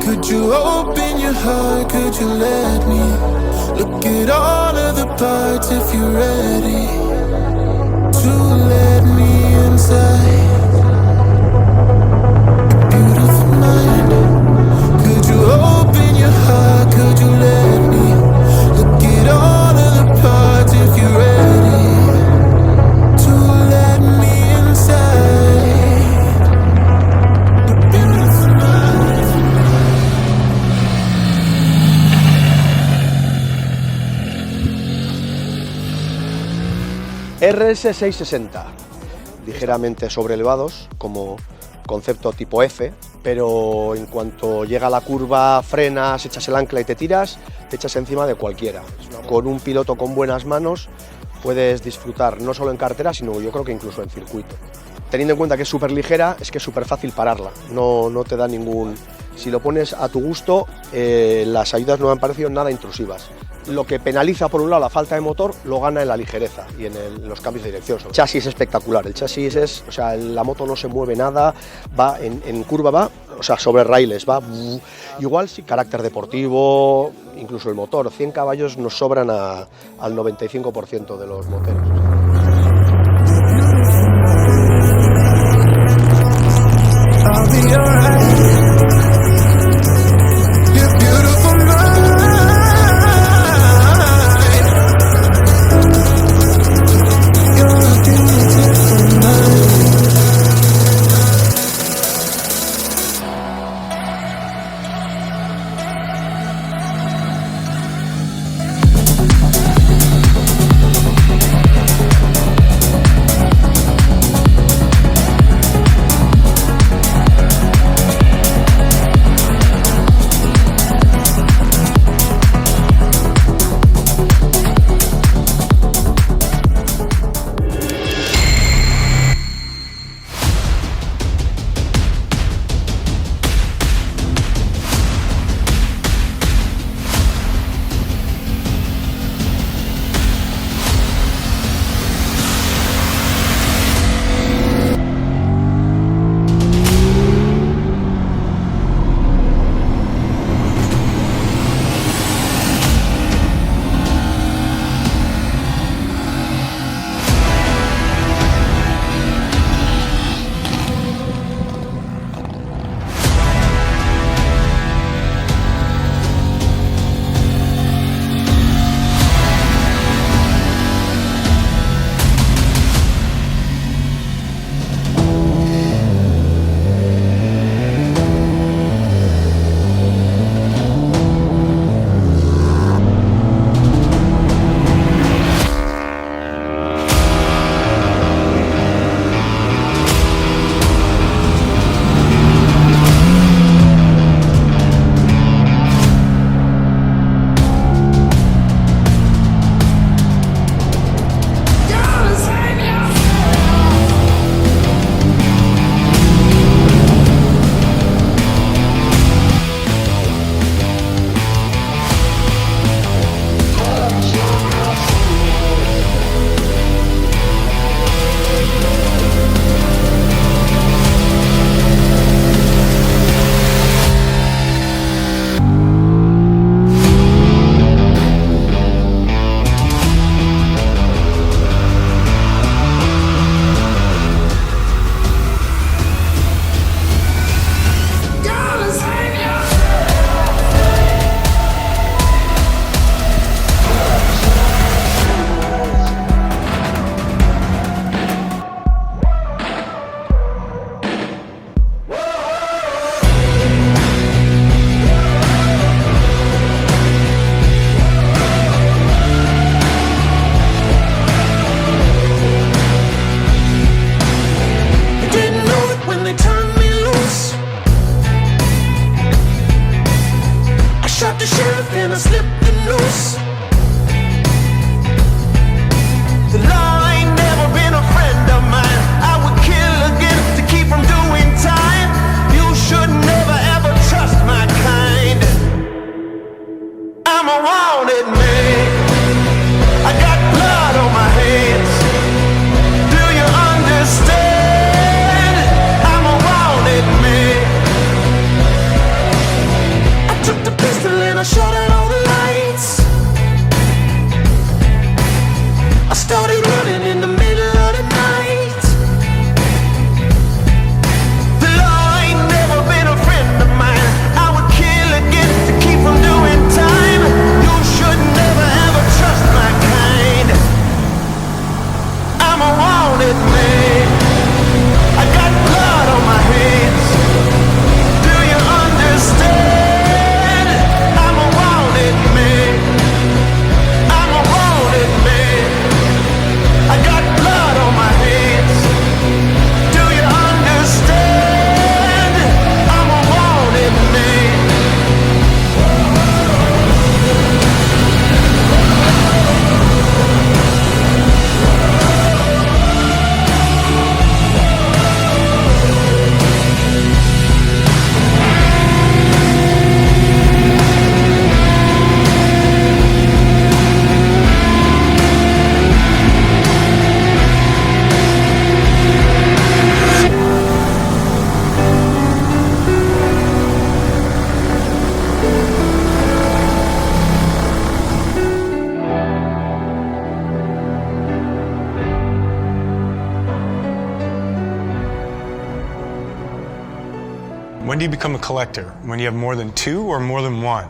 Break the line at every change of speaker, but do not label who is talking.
Could you open your heart, could you let me look at all of the parts if you're ready to let me inside your beautiful mind? Could you open your heart, could you let me look at all of the parts if you're ready to let me inside your beautiful mind?
RS660, ligeramente sobreelevados como concepto tipo F, pero en cuanto llega la curva frenas, echas el ancla y te tiras, te echas encima de cualquiera. Con un piloto con buenas manos puedes disfrutar no solo en carretera, sino yo creo que incluso en circuito. Teniendo en cuenta que es súper ligera, es que es súper fácil pararla, no te da ningún... Si lo pones a tu gusto, las ayudas no me han parecido nada intrusivas. Lo que penaliza por un lado la falta de motor, lo gana en la ligereza y en los cambios de dirección. El chasis es espectacular, el chasis es, o sea, la moto no se mueve nada, va en curva, va, o sea, sobre raíles, va igual, sí, carácter deportivo, incluso el motor, 100 caballos nos sobran al 95% de los moteros.
When do you become a collector? When you have more than two or more than one?